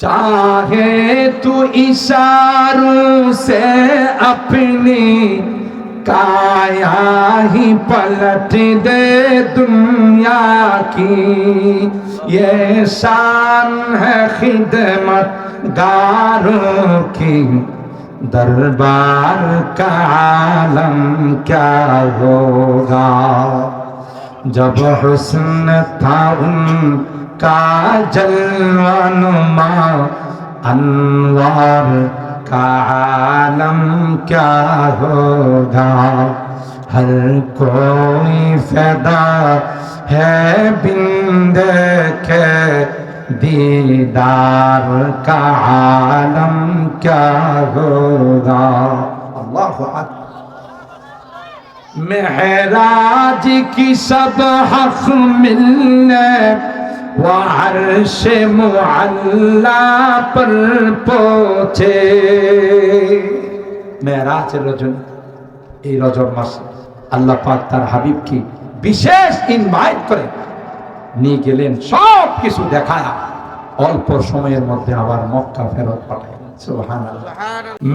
चाहे तू इशारों से अपनी काया ही पलट दे दुनिया की, ये शान है खिदमत गारों की, दरबार का आलम क्या होगा। जब हुस्न था उनका जलवानुमा, अनवार का आलम क्या होगा। हर कोई फैदा है बिन देखे, दीदार का आलम क्या होगा। अल्लाह अकबर। मेहराज की सब हक मिलने व अर्श मुअल्ला पर पहुंचे। मेहराज रजनी, এই রজব মাসে আল্লাহ পাক তার হাবিবকে বিশেষ ইনভাইট করে নিয়ে গেলেন, সব কিছু দেখায়া অল্প সময়ের মধ্যে আবার মক্কা ফেরত পাঠালেন। সুবহানাল্লাহ।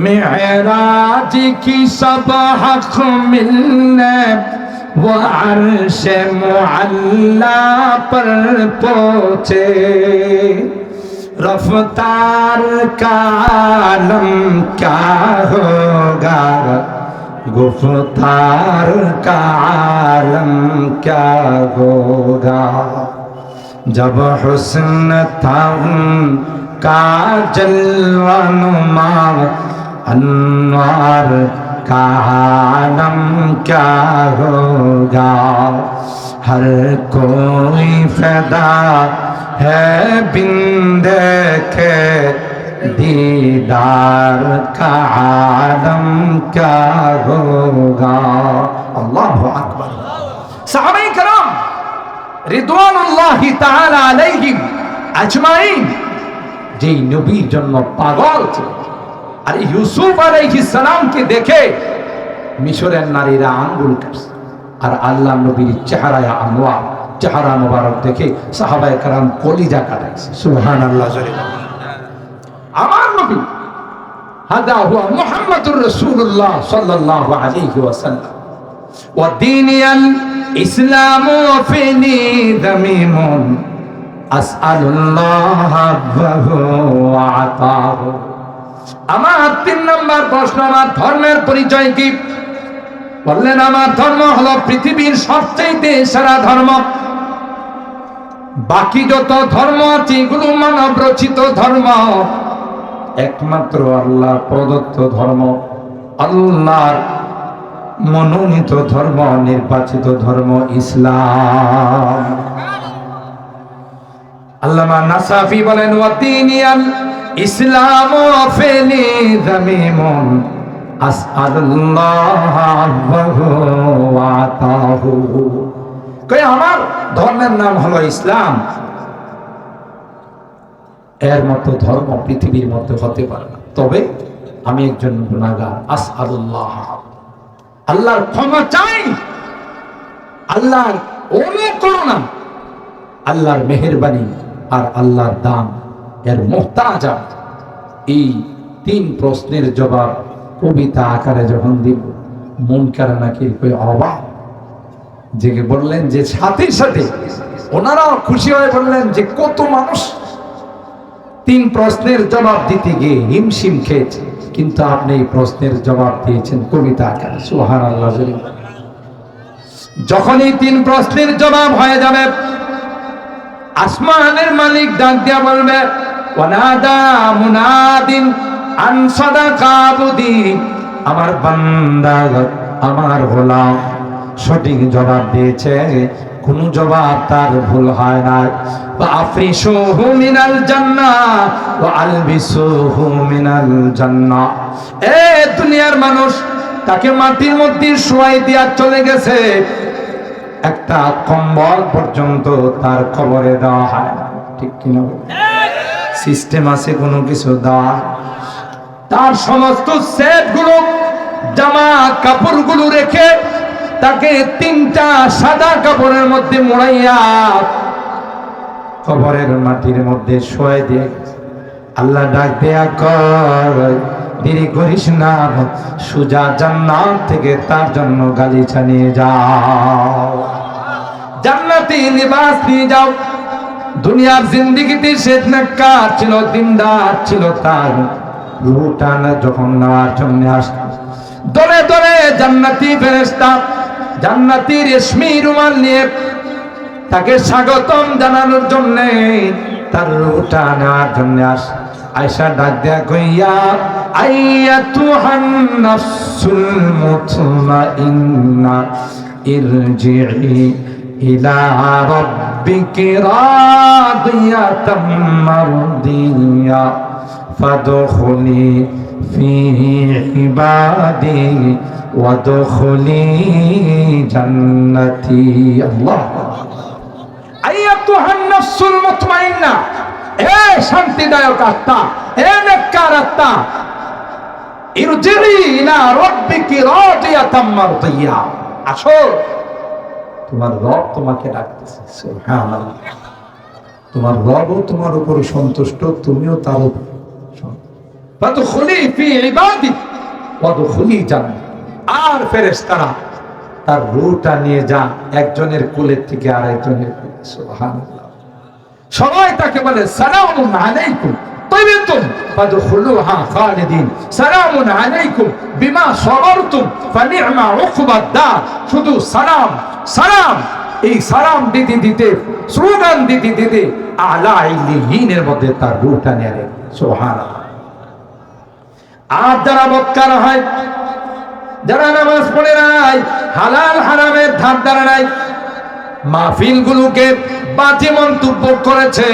মেরাজ কি সব হক মিলনে व अर्श मुअल्ला पर पहुंचे, रफ्तार का आलम क्या होगा, गुफ्तार का आलम क्या होगा। जब हुस्न था उनका जलवानुमा, अनवार का आलम क्या होगा। हर कोई फैदा है बिन देखे, दीदार का आलम क्या होगा। अल्लाह अकबर। साहबाए करम रिदवानुल्लाहि ताआला अलैहिम अजमाइन যেই নবীর জন্য পাগল ছিল, আর ইউসুফ আলাইহিস সালামকে দেখে মিশরের নারীরা আঙ্গুল কাটছে, আর আল্লাহ নবীর চেহারায় আনোয়ার, চেহারা মোবারক দেখে সাহাবায়ে কেরাম কলিজা কাটাইছে। সুবহানাল্লাহ। আমার নবী হাদা হুয়া মুহাম্মাদুর রাসূলুল্লাহ সাল্লাল্লাহু আলাইহি ওয়াসাল্লাম ওয়া দীনিয়াল ইসলাম ওয়া ফিনি দামিমুন আসআলুল্লাহ ওয়া আতাহু। আমার 3 নম্বর প্রশ্ন, আমার ধর্মের পরিচয় কি? বললেন আমার ধর্ম হলো পৃথিবীর সবচেয়ে সেরা ধর্ম। বাকি যত ধর্ম আছে এগুলো মানব রচিত ধর্ম, একমাত্র আল্লাহ প্রদত্ত ধর্ম, আল্লাহর মনোনীত ধর্ম, নির্বাচিত ধর্ম ইসলাম। আল্লামা নাসাফি বলেন ওয়া দীনিয়াল ইসলাম ফিনি যামিমুন আসআলুল্লাহ ওয়া আতাহু। কই আমার ধর্মের নাম হলো ইসলাম, এর মতো ধর্ম পৃথিবীর মধ্যে হতে পারে না। তবে আমি একজন গুনাহগার, আসআলুল্লাহ, আল্লাহর ক্ষমা চাই, আল্লাহর অনুকরুণা, আল্লাহর মেহেরবানি আর আল্লাহর দান এর মুহতাজ। এই 3 প্রশ্নের জবাব কবিতা আকারে যখন দিব, মুনকার নাকির কই অবাক জেগে বললেন যে সাথে সাথে ওনারাও খুশি হয়ে বললেন যে কত মানুষ 3 প্রশ্নের জবাব দিতে গিয়ে হিমশিম খেয়েছে, কিন্তু আপনি এই প্রশ্নের জবাব দিয়েছেন কবিতা আকারে। সুবহানাল্লাহ। যখন এই 3 প্রশ্নের জবাব হয়ে যাবে, আসমানের মালিক ডাক দিয়া বলবে ওয়ানাদা মুনাদিন আন সাদাকা আবদি, আমার বান্দা, আমার গোলাম সঠিক জবাব দিয়েছে, কোন জবাব তার ভুল হয় না। ওয়া আফরিশুহু মিনাল জান্নাহ ওয়া আলবিসুহু মিনাল জান্নাহ। এ দুনিয়ার মানুষ তাকে মাটির মধ্যে শোয়াই দিয়া চলে গেছে, একটা কম্বল পর্যন্ত তার কবরে দেওয়া হয় না। ঠিক কিনা? সিস্টেম আছে কোনো কিছু দেওয়া। তার সমস্ত সেটগুলো, জামা কাপড়গুলো রেখে তাকে 3টা সাদা কাপড়ের মধ্যে মোড়াইয়া কবরের মাটির মধ্যে শোয়াই দিয়ে আল্লাহ ডাক দেয়া কর, দেরি করিস না, সুজা জান্নাত থেকে তার জন্য গালিচা নিয়ে যাও, জান্নাতি লিবাস নিয়ে যাও। দুনিয়ার জিন্দেগিতে সে নেককার ছিল, দিনদার ছিল, তার রূহটা যখন নেওয়ার জন্য আসে, দলে দলে জান্নাতি ফেরেশতা জান্নাতি রেশমি রুমাল নিয়ে তাকে স্বাগতম জানানোর জন্য, তার রূহটা নেওয়ার জন্য আসে। আয়েশা ডাক দেয়া কইয়া, আইয়াতুহান নাফসুল মুতমাইন্না ইরজিই ইলা রাব্বিকি রাদিয়াতাম মারদিয়া ফাদখুলি ফি ইবাদি ওয়াদখুলি জান্নাতি। আল্লাহ, আইয়াতুহান নাফসুল মুতমাইন্না, এ শান্তিদায়ক আত্মা, এ নেককার আত্মা, ইরজিই ইলা রাব্বিকি রাদিয়াতাম মারদিয়া, আসো, তোমার রব তোমাকে ডাকতেছে। সুবহানাল্লাহ, তোমার রবও তোমার উপর সন্তুষ্ট, তুমিও তার উপর সন্তুষ্ট। ফাদখুলি ফি ইবাদি ওয়াদখুলি জান্নাতি। আর ফেরেশতারা তার রূহটা নিয়ে যা একজনের কোলের থেকে আরেকজনের কোলে। সুবহানাল্লাহ, সবাই তাকে বলে সালামুন আলাইকুম তিবতুম ফাদখুলুহা খালিদিন, সালামুন আলাইকুম বিমা সাবারতুম ফানি'মা উকবাদ দার। শুধু সালাম সালাম, এই সালাম দিতে দিতে, স্লোগান দিতে দিতে আলা ইল্লিয়িনের মধ্যে তার রূহটা নিয়ে গেল। সুবহানাল্লাহ। আর যারা বদকার হয়, যারা নামাজ পড়ে নাই, হালাল হারামের ধার ধারে নাই, মাহফিলগুলোকে বাজে মন্তব্য করেছে,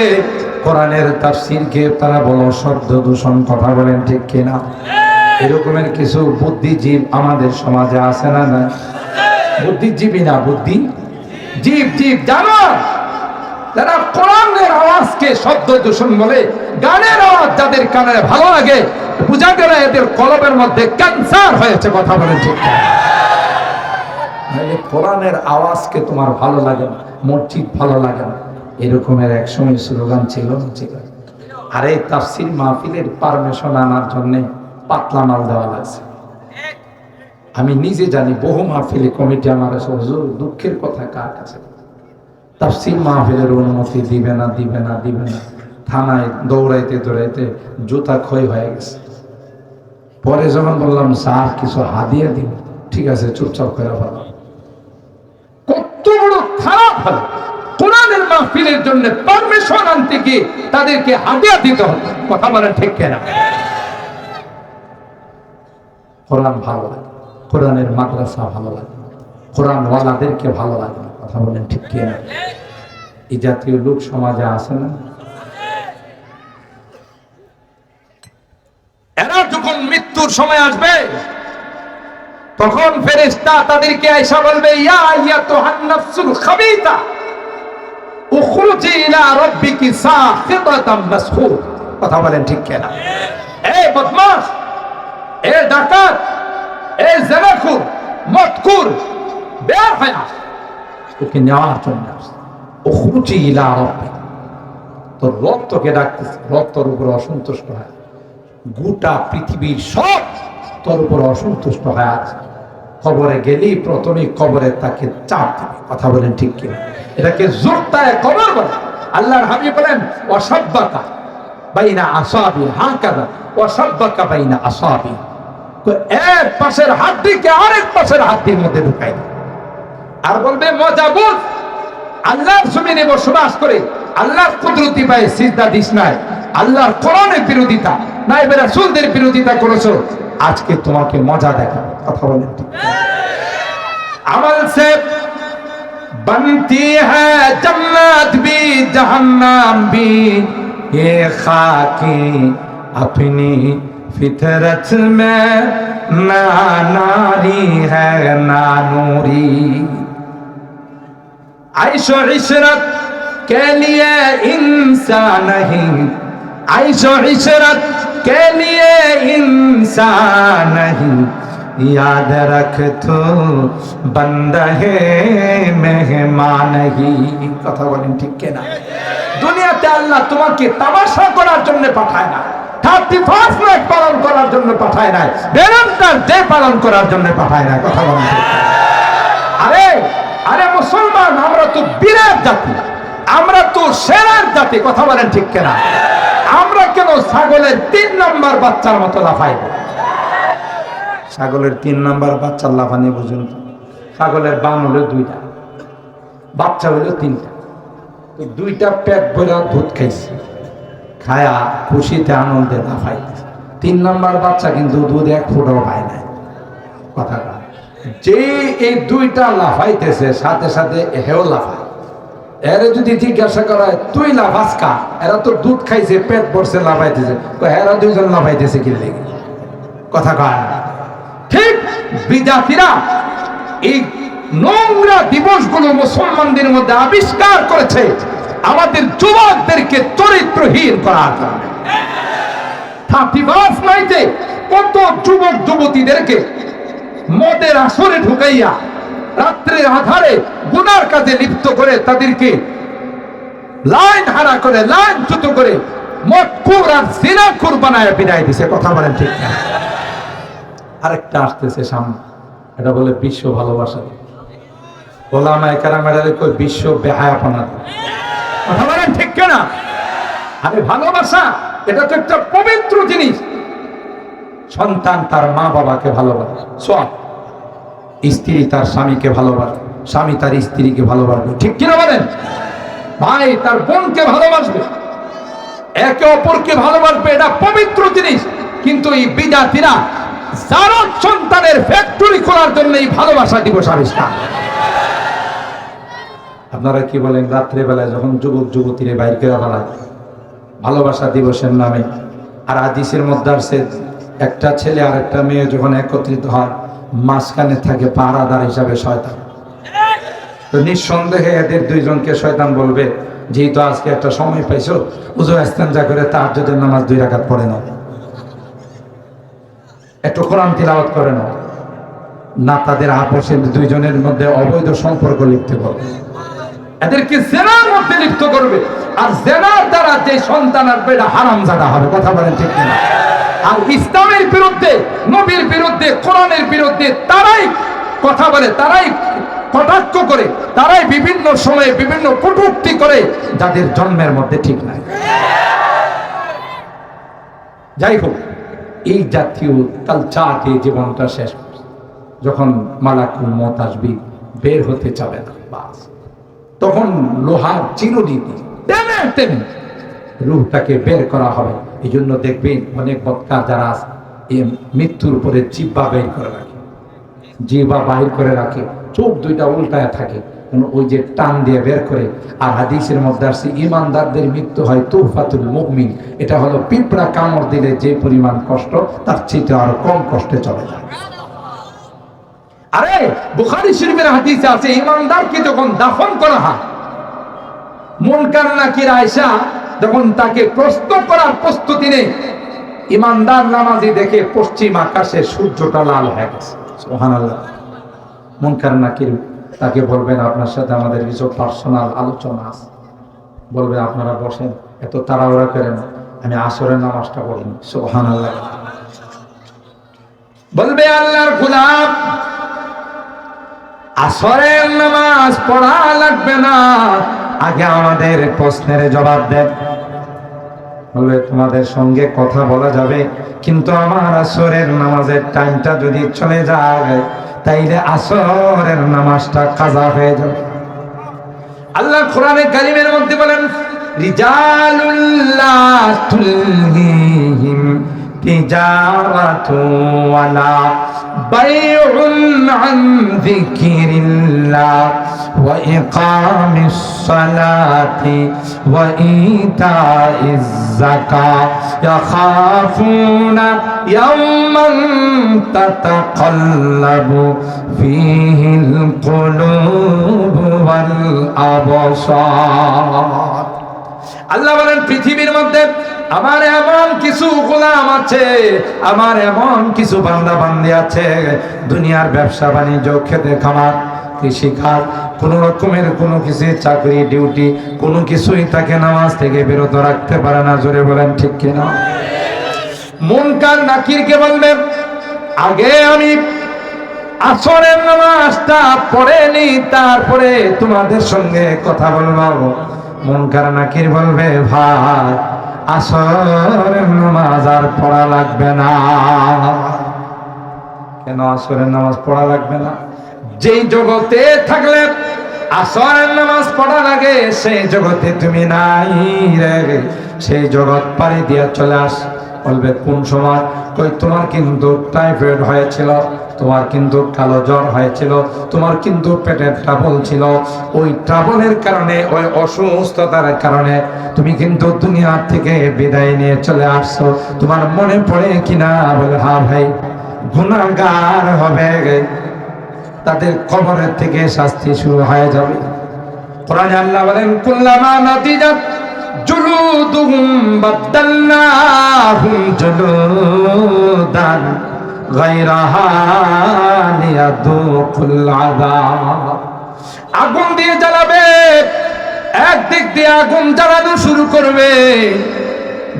কোরআনের তাফসীরকে তারা বলো শব্দ দূষণ, কথা বলেন ঠিক কিনা? এরকমের কিছু বুদ্ধিজীব আমাদের সমাজে আছে না? না, বুদ্ধিজীবী না, বুদ্ধিজীব, জীব জানোয়ার, যারা কোরআনের আওয়াজকে শব্দ দূষণ বলে, গানের আওয়াজ যাদের কানে ভালো লাগে, বুঝা গেল এদের কলবের মধ্যে ক্যান্সার হয়েছে, কথা বলেন ঠিক কিনা? কোরআনের আওয়াজকে তোমার ভালো লাগে না, মসজিদ ভালো লাগে না, এরকমের এক সময় স্লোগান ছিল। আর এই তাফসীর মাহফিলের পারমিশন আনার জন্য পাতলা মাল দেওয়া লাগছে। আমি নিজে জানি, বহু মাহফিলে কমিটি আমার হুজুর, দুঃখের কথা কার কাছে, তাফসীর মাহফিলের অনুমতি দিবে না, দিবে না, দিবে না, থানায় দৌড়াইতে দৌড়াইতে জুতা ক্ষয় হয়ে গেছে। পরে যখন বললাম স্যার কিছু হাদিয়া দিন, ঠিক আছে চুপচাপ করে ভালো। কত বড় খারাপ হলো, কোরআনের মাহফিলের জন্য পারমিশন আনতে গিয়ে তাদেরকে হাদিয়া দিতে হবে, কথা বলেন ঠিক কিনা? কোরআন ভালো লাগে, কোরআনের মাদ্রাসা ভালো লাগে, কোরআন ওয়ালাদেরকে ভালো লাগে, কথা বলেন ঠিক কিনা? এই জাতীয় লোক সমাজে আছে না? এরা যখন মৃত্যুর সময় আসবে, তখন ফেরেশতা তাদেরকে আয়েশা বলবে, ইয়া আইয়াতুহান নাফসুল খাবিতা উখরুজি ইলা রাব্বিকি সাখিতাতাম মাসফুর, কথা বলেন ঠিক কিনা? এই বদমাশ, এই ডাকাত, এই জেনাখুর, মদখুর, বের হয়ে আস, তোকে নেওয়ার জন্য আসছে। উখরুজি ইলা রাব্বিক, তোর রব তোকে ডাকতেছে, রব তোর উপর অসন্তুষ্ট হয়, গোটা পৃথিবীর সব তোর উপর অসন্তুষ্ট হয়ে আছে। কবরে গেলেই প্রথমে কবরে তাকে চাপ দিবে, কথা বলেন ঠিক কিনা? এটাকে জুরতায়ে কবর বলে। আল্লাহর হাবিব বলেন, ওয়াসাব্বাকা বাইনা আসাবি হাকাযা ওয়াসাব্বাকা বাইনা আসাবি, তো এক পাশের হাড্ডিকে আরেক পাশের হাড্ডির মধ্যে ঢুকাই দেবে, আর বলবে মজা বুঝ, আল্লাহর জমিনে বসবাস করে আল্লাহর কুদরতি পায়ে সিজদা দিস নাই, আল্লাহর কোরআনের বিরোধিতা, নাইবে রাসূলদের বিরোধিতা করেছো, আজকে তোমাকে মজা দেখাবো, কথা বলেন ঠিক? আমল সে बनती है जन्नत भी जहन्नम भी, ये खाकी अपनी फितरत में ना नारी है ना नूरी। आइशो इशरत के लिए इंसान नहीं, आइशो इशरत के लिए इंसान नहीं, याद रख तो बंदा है मेहमान ही, কথা বলেন ঠিক কিনা? দুনিয়া মধ্যে আল্লাহ তোমাকে তামাশা করার জন্য পাঠায় না, 31 নাইট পালন করার জন্য পাঠায় নাই, ভ্যালেন্টাইন ডে পালন করার জন্য পাঠায় না। কথা বলেন। আরে আরে মুসলমান, আমরা তো বীরের জাতি, আমরা তো সেরার জাতি। কথা বলেন ঠিক কিনা? আমরা কেন ছাগলের 3 নাম্বার বাচ্চার মতো লাফাই? ছাগলের 3 নাম্বার বাচ্চার লাফানি বুঝুন তো। ছাগলের বান হলো 2টা, বাচ্চা হলো 3টা, তো 2টা পেট ভরা দুধ খাইছে, খায়া খুশিতে আনন্দে লাফাইতেছে। 3 নাম্বার বাচ্চা কিন্তু দুধ 1 ফোঁটাও পায় নাই। কথা যে এই 2টা লাফাইতেছে, সাথে সাথে হেও লাফায়। এরা যদি জিজ্ঞাসা করা হয় তুই লাফাস কা, এরা তো দুধ খাইছে, পেট ভরছে, লাফাইতেছে। এরা 2জন লাফাইতেছে কি লেগে? কথা কয় ঠিক। বিজাতিরা এই নোংরা দিবসগুলো মুসলমানদের মধ্যে আবিষ্কার করেছে আমাদের যুবকদেরকে চরিত্রহীন করার জন্য। 31 নাইটে কত যুবক যুবতীদেরকে মদের আসরে ঢুকাইয়া রাত্রের আধারে গুনার কাজে লিপ্ত করে তাদেরকে লাইন হারা করে, লাইন চ্যুত করে মদখোর আর জিনাখোর বানায় বিদায় দিছে। কথা বলেন ঠিক না? আরেকটা আসতেছে সামনে, এটা বলে বিশ্ব ভালোবাসা। ওলামায়ে কেরামেরা কই বিশ্ব বেহায়াপনা। কথা বলেন ঠিক না? আরে ভালোবাসা এটা তো একটা পবিত্র জিনিস। সন্তান তার মা বাবাকে ভালোবাসে, স্ত্রী তার স্বামীকে ভালোবাসে, স্বামী তার স্ত্রীকে ভালোবাসবে, ঠিক কিনা বলেন? ভাই তার বোনকে ভালোবাসবে, একে অপরকে ভালোবাসবে, এটা পবিত্র জিনিস। কিন্তু এই বিজাতিরা জারজ সন্তানের ফ্যাক্টরি খোলার জন্য এই ভালোবাসা দিবস আবিষ্কার। আপনারা কি বলেন? রাত্রে বেলায় যখন যুবক যুবতীরা বাইর করে বেলায় ভালোবাসা দিবসের নামে, আর হাদিসের মধ্যে আছে একটা ছেলে আর একটা মেয়ে যখন একত্রিত হয় মাঝখানে থাকে পাহারাদার হিসাবে শয়তান। তো নিঃসন্দেহে এদের 2জনকে শয়তান বলবে, যেহেতু আজকে একটা সময় পাইছো, উযু ইস্তেঞ্জা করে তাহাজ্জুদের নামাজ 2 রাকাত পড়ে নাও, একটু কোরআন তিলাওয়াত করে নাও। না তাদের আপসে 2জনের মধ্যে অবৈধ সম্পর্ক লিপ্ত করবে, এদেরকে জেনার মধ্যে লিপ্ত করবে। আর জেনার দ্বারা যে সন্তান আসবে এটা হারামজাদা হবে। কথা বলেন ঠিক কিনা? আর ইসলামের বিরুদ্ধে, নবীর বিরুদ্ধে, কোরআনের বিরুদ্ধে তারাই কথা বলে, তারাই কটাক্ষ করে, তারাই বিভিন্ন সময়ে বিভিন্ন কটূক্তি করে যাদের জন্মের মধ্যে ঠিক নাই। যাই হোক, এই জাতীয় কালচারে জীবনটা শেষ, যখন মালাকুল মউত আসবে বের হতে চাবে না, বাস তখন লোহার চিরুনি দিয়ে টেনে টেনে রূহটাকে বের করা হবে। এই জন্য দেখবেন অনেক বক্তার যারা মৃত্যুর পরে জিহ্বা বের করে রাখে, জিহ্বা বাহির করে রাখে, চোখ 2টা উল্টায় থাকে, ওই যে টান দিয়ে বের করে। আর হাদিসের মধ্যে আসছে ঈমানদারদের মৃত্যু হয় তুহফাতুল মুমিন, এটা হলো পিঁপড়া কামড় দিলে যে পরিমাণ কষ্ট তার চেয়ে আরো কম কষ্টে চলে যায়। আরে বুখারী শরীফের হাদিসে আছে ঈমানদারকে যখন দাফন করা হয়, মুনকার নাকির আয়েশা যখন তাকে প্রশ্ন করার প্রস্তুতি নেই, ঈমানদার নামাজি দেখে পশ্চিম আকাশে সূর্যটা লাল হয়ে গেছে। সুবহানাল্লাহ। মুনকার নাকির তাকে বলবেন আপনার সাথে আমাদের কিছু পার্সোনাল আলোচনা আছে, বলবে আপনারা বসেন, এত তাড়াহুড়া করেন, আমি আসরের নামাজটা পড়িনি। সুবহানাল্লাহ। বলবে আল্লাহর গোলাম আসরের নামাজ পড়া লাগবে না, আগে আমাদের প্রশ্নের জবাব দেন। বলবে তোমাদের সঙ্গে কথা বলা যাবে, কিন্তু আমার আসরের নামাজের টাইমটা যদি চলে যায় তাইলে আসরের নামাজটা কাজা হয়ে যাবে। আল্লাহ কোরআনে কারীমের মধ্যে বলেন রিজালুল্লাহ তুলহিহিম তিজারাতু ওয়ালা বাইউন আন যিকিরিল্লাহ ওয়া ইকামিস সালাতি ওয়া ইতাইজ যাকাত ইয়াখাফুনা ইয়াওমান তাতাকাল্লাবু ফীহিল কুলুব ওয়াল আবসার। আল্লাহ বলেন পৃথিবীর মধ্যে আমার এমন কিছু গোলাম আছে, আমার এমন কিছু বান্দা বান্দি আছে, দুনিয়ার ব্যবসা বাণিজ্য, খেতে খামার, কৃষিকাজ, কোন রকমের কোনো কিছু চাকরি ডিউটি কোনো কিছুই তাকে নামাজ থেকে বিরত রাখতে পারে না। জোরে বলেন ঠিক কিনা? মুনকার নাকিরকে বলবে আগে আমি আসরের নামাজটা পড়ে নি, তারপরে তোমাদের সঙ্গে কথা বলবো। মুনকার নাকির বলবে ভাই আসরের নামাজ আর পড়া লাগবে না। কেন আসরের নামাজ পড়া লাগবে না? যেই জগতে থাকলে আসরের নামাজ পড়া লাগে সেই জগতে তুমি নাই রে। সেই জগৎ পাড়ি দিয়ে চলে আস। বলবে কোন সময়? কই তোমার কিন্তু টাইফয়েড হয়েছিল, তোমার কিন্তু কালো জ্বর হয়েছিল, তোমার কিন্তু পেটের ট্রাবল ছিল, ওই ট্রাবলের কারণে ওই অসুস্থতার কারণে তুমি কিন্তু দুনিয়ার থেকে বিদায় নিয়ে চলে আসছো। তোমার মনে পড়ে কিনা? বলে হ্যাঁ ভাই। গুনাহগার হবে, তাদের কবরের থেকে শাস্তি শুরু হয়ে যাবে। কোরআনে আল্লাহ বলেন কুল্লামা নাতিজাত জুলুদুহুম বাদদালনাহুম জুলুদান গায়রাহা লিয়াদুকুল আযাব। আগুন দিয়ে জ্বালাবে, একদিক দিয়ে আগুন জ্বালানো শুরু করবে,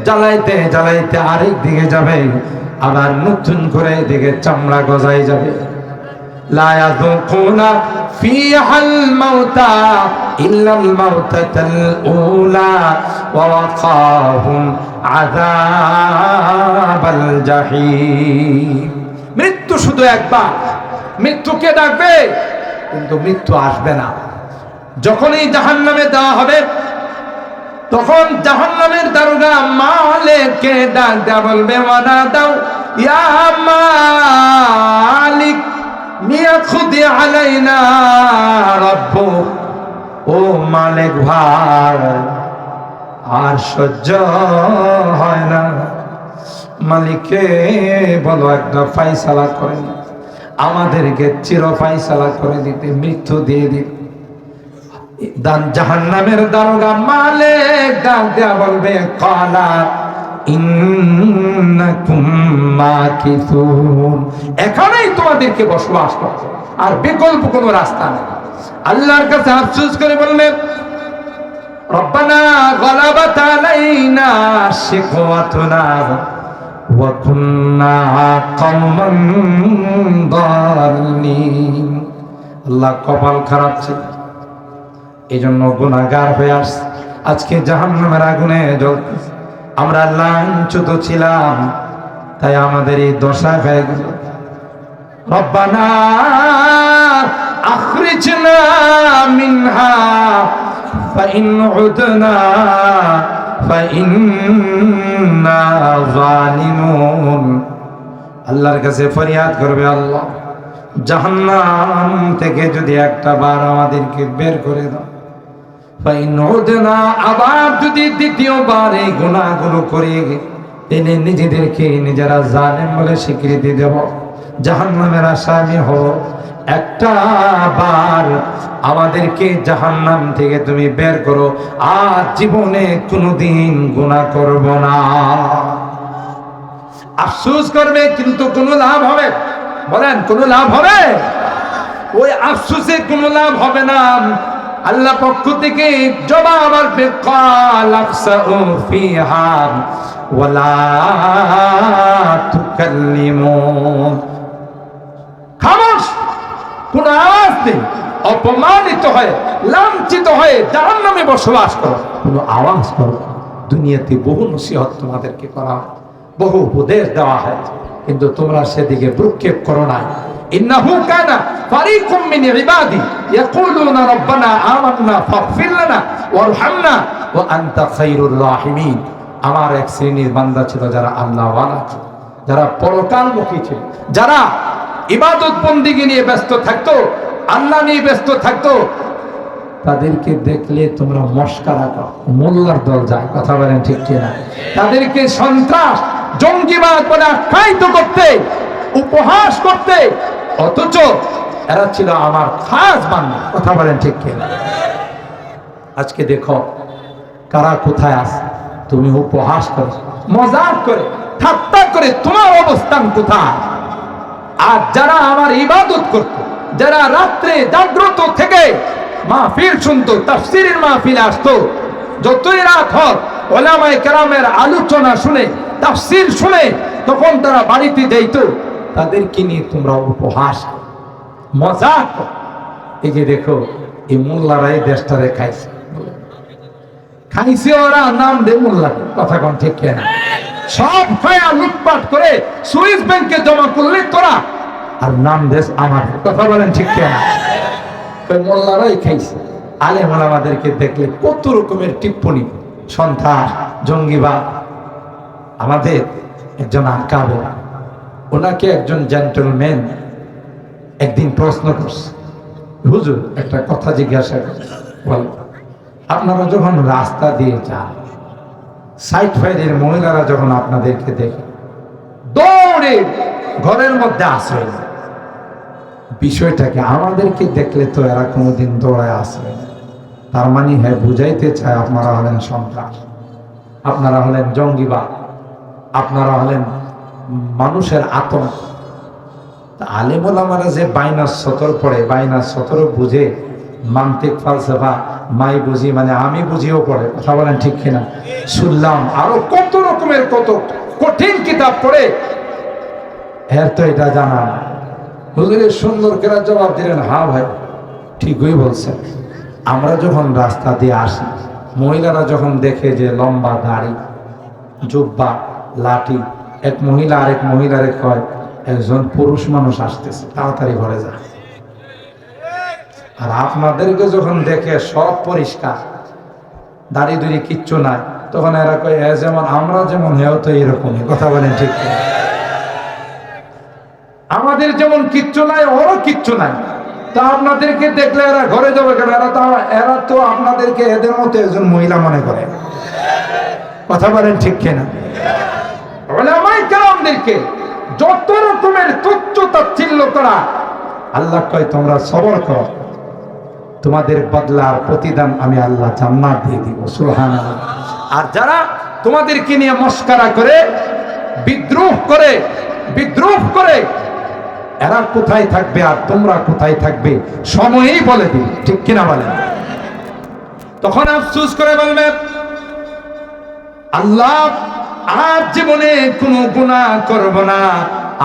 জ্বালাইতে জ্বালাইতে আরেক দিকে যাবে, আবার নতুন করে এদিকে চামড়া গজাই যাবে। লা ইয়াযুকুনা ফিহাল মাউতা ইল্লাল মাউতাতাল উলা ওয়া ওয়াকাহুম আযাবাল জাহিম। মৃত্যু শুধু একবার, মৃত্যুকে ডাকবে কিন্তু মৃত্যু আসবে না। যখনই জাহান্নামে দেওয়া হবে তখন জাহান্নামের দারোগা মালিককে ডাক দেয়া বলবে ওয়ানা দাও ইয়া মালিক লিয়াখুদি আলাইনা রাব্বুক। ও মালিক ভাই আর সহ্য হয় না, মালিককে বলো একটা ফায়সালা করেন, আমাদেরকে চির ফায়সালা করে দিতে, মৃত্যু দিয়ে দিতে। জাহান্নামের দারোগা মালিক ডাক দেয়া বলবে ক্বালা ইন্নাকুম মাকিসুন, এখানেই তোমাদেরকে বসবাস করতে, আর বিকল্প কোনো রাস্তা নেই। আল্লাহর কাছে আফসোস করে বললেন রব্বানা গালাবাত আলাইনা শিকওয়াতুনা ওয়া কুন্না কওমান দাল্লিন। আল্লাহ কপাল খারাপ ছিল, এজন্য গুনাহগার হয়ে আসছে, আজকে জাহান্নামের আগুনে জ্বলতেছে। আমরা লাঞ্ছিত ছিলাম, তাই আমাদের এই দশা হয়ে গেল। রব্বানা আখরিজনা মিনহা ফাইন উদনা ফাইন্না যালিমুন। আল্লাহর কাছে ফরিয়াদ করবে, আল্লাহ জাহান্নাম থেকে যদি একটা বার আমাদেরকে বের করে দাও, ফাইন উদনা, আবার যদি দ্বিতীয়বার এই গুনাহগুলো করে এনে নিজেদেরকে নিজেরা জালেম বলে স্বীকৃতি দেব, জাহান্নামের আসামি হব, একটা বার আমাদেরকে জাহান্নাম থেকে তুমি বের করো, আর জীবনে কোনোদিন গুনাহ করব না। আফসোস করবে কিন্তু কোনো লাভ হবে? বলেন কোনো লাভ হবে? ওই আফসোসে কোনো লাভ হবে না। আল্লাহ পক্ষ থেকে জবাব আসবে ক্বাল আফসাউ ফিহা ওয়ালা তুকাল্লিমুন। খামোশ, কোন আওয়াজ নেই, অপমানিত হয়ে লাঞ্ছিত হয়ে জাহান্নামে বসবাস করো, কোন আওয়াজ করো। দুনিয়াতে বহু নসিহত তোমাদেরকে করা হয়, বহু উপদেশ দেওয়া হয়, কিন্তু তোমরা সেদিকে ভ্রুক্ষেপ করো না। ইন্নাহু কানা ফারিকুম মিন ইবাদি ইয়াকুলুনা রাব্বানা আমান্না ফাগফির লানা ওয়ারহামনা ওয়া আনতা খায়রুর রাহিমিন। আমার এক শ্রেণীর বান্দা ছিল যারা আল্লাহওয়ালা ছিল, যারা পরকালমুখী ছিল, যারা ইবাদত বন্দেগী নিয়ে ব্যস্ত থাকতো, আল্লাহ নিয়ে ব্যস্ত থাকতো, তাদেরকে দেখলে তোমরা মস্কারা করো, মোল্লার দল যায়। কথা বলেন ঠিক কিনা? তাদেরকে সন্ত্রাস জঙ্গিবাদ বলে আখ্যায়িত করতে, উপহাস করতে, অথচ এরা ছিল আমার খাস বান্দা। কথা বলেন ঠিক কিনা? আজকে দেখো কারা কোথায় আছে, তুমি উপহাস করো, মজাক করে, ঠাট্টা করে, তোমার অবস্থান কোথায়? আর যারা আমার ইবাদত করত, যারা রাত্রে জাগ্রত থেকে মাহফিল শুনতো, তাফসীরের মাহফিলে আসতো, যতই রাত হোক উলামায়ে কেরামের আলোচনা শুনে, তাফসীর শুনে তখন তারা বাড়িতে যাইত, তাদেরকে নিয়ে তোমরা উপহাস মজাক। এই যে দেখো এই মোল্লারাই দেশটারে খাইছে ওরা, নাম দে মোল্লা, কথা কোন ঠিক কিনা? সব খায়া লুটপাট করে সুইস ব্যাংকে জমা করলে তোরা, আর নাম দেশ আমার, কথা বলেন ঠিক কিনা? মোল্লারাই খাইছে। আলেম ওলামাদেরকে দেখলে কত রকমের টিপ্পনি, সন্ত্রাস, জঙ্গিবাদ। আমাদের একজন আকাবে, ওনাকে একজন জেন্টলম্যান একদিন প্রশ্ন করছে, হুজুর একটা কথা জিজ্ঞাসা করছে, বল আপনারা যখন রাস্তা দিয়ে যান, সাইড ফাইডের মহিলারা যখন আপনাদেরকে দেখে দৌড়ে ঘরের মধ্যে আসে, বিষয়টাকে আমাদেরকে দেখলে তো এরা কোনোদিন দৌড়ায় আসবে না। তার মানে হ্যাঁ বুঝাইতে চায় আপনারা হলেন সন্ত্রাস, আপনারা হলেন জঙ্গিবাদ, আপনারা হলেন মানুষের আতঙ্ক। আলেম ওলামারা যে বাইনাস সতর পড়ে, বাইনাস সতরও বুঝে, মান্তিক ফালসাফা মাই বুঝি মানে আমি বুঝিও পড়ে, কথা বলেন ঠিক কিনা? শুনলাম আরো কত রকমের কত কঠিন কিতাব পড়ে, এর তো এটা জানা না। হুজুরের সুন্দর করে জবাব দিলেন, হ্যাঁ ভাই ঠিকই বলছেন। আমরা যখন রাস্তা দিয়ে আসি, মহিলারা যখন দেখে যে লম্বা দাড়ি, জুব্বা, লাঠি, এক মহিলা আরেক মহিলারে কয় একজন পুরুষ মানুষ আসতেছে, তাড়াতাড়ি ঘরে যা। আর আপনাদেরকে যখন দেখে সব পরিষ্কার, দাড়ি দুড়ি কিচ্ছু নাই, তখন এরা কয় এ যেমন আমরা যেমন হেও তো এরকমই, কথা বলেন ঠিক? আমাদের যেমন কিচ্ছু নাই ওরও কিচ্ছু নাই, তা আপনাদেরকে দেখলে এরা ঘরে যাবে কেন? এরা তো আপনাদেরকে এদের মতো একজন মহিলা মনে করে, কথা বলেন ঠিক কিনা? উলামায়ে কেরামদেরকে যত রকমের তুচ্ছ তাচ্ছিল্য করা, আল্লাহ কয় তোমরা সবর করো, তোমাদের বদলার প্রতিদান আমি আল্লাহ জান্নাত দিয়ে দিব, সুবহানাল্লাহ। আর যারা তোমাদেরকে নিয়ে মস্কারা করে, বিদ্রুপ করে এরা কোথায় থাকবে আর তোমরা কোথায় থাকবে সময়ই বলে দিবে, ঠিক কিনা বলেন? তখন আফসোস করে বলবে, আল্লাহ আর জীবনে কোনো গুনাহ করব না,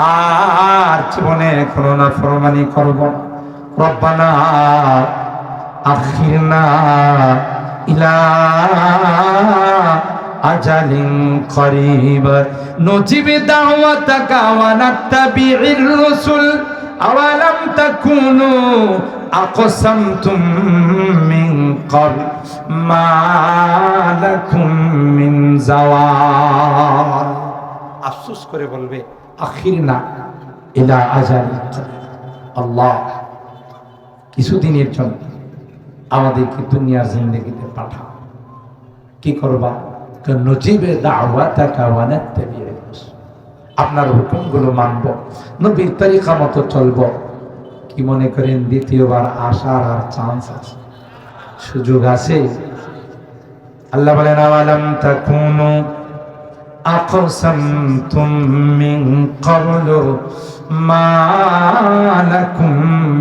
আর জীবনে কোনো নাফরমানি করব না। রব্বানা আখিরনা ইলা আজালিন করিব নজিব দাওয়াতাকা ওয়া নাত্তাবি'ir রাসূল আওয়ালাম তাকুনু আকসামতুম মিন ক্বাবল মা লাকুম মিন জাওয়াল। আফসোস করে বলবে, আখিরনা ইলা আজালিন করিব, আল্লাহ কিছুদিনের জন্য আমাদেরকে দুনিয়ার জিন্দেগিতে পাঠাও। কি করবা? নজিবে দাওয়াতাকা ওয়া নাত্তাবি'ir রাসূল, আপনার হুকুমগুলো মানব, নবীর তরিকা মতো চলব। কি মনে করেন দ্বিতীয়বার আসার আর চান্স আছে, সুযোগ আছে? আল্লাহ বলেন, আওয়ালাম তাকুনু আকসামতুম মিন ক্বাবলু মা লাকুম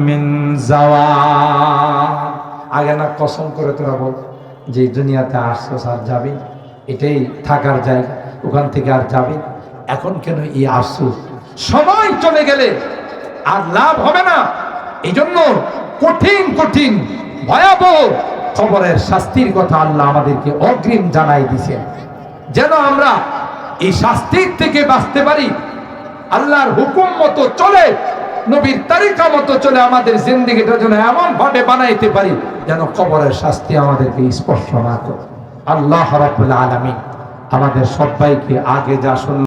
মিন জাওয়াল। আগে না কসম করে তোরা বল যে দুনিয়াতে আসছো আর যাবে, এটাই থাকার জায়গা, ওখান থেকে আর যাবে। এখন কেন এই আফসোস? সময় চলে গেলে আর লাভ হবে না। এই জন্য কঠিন কঠিন ভয়াবহ খবরের শাস্তির কথা আল্লাহ আমাদেরকে অগ্রিম জানাই দিয়েছেন, যেন আমরা এই শাস্তির থেকে বাঁচতে পারি। আল্লাহর হুকুম মতো চলে, নবীর তরিকা মতো চলে আমাদের জিন্দেগিটা যেন এমন ভাবে বানাইতে পারি যেন কবরের শাস্তি আমাদেরকে স্পর্শ না করে। আল্লাহ রাব্বুল আলামিন আমাদের সবাইকে আগে যা শুনলাম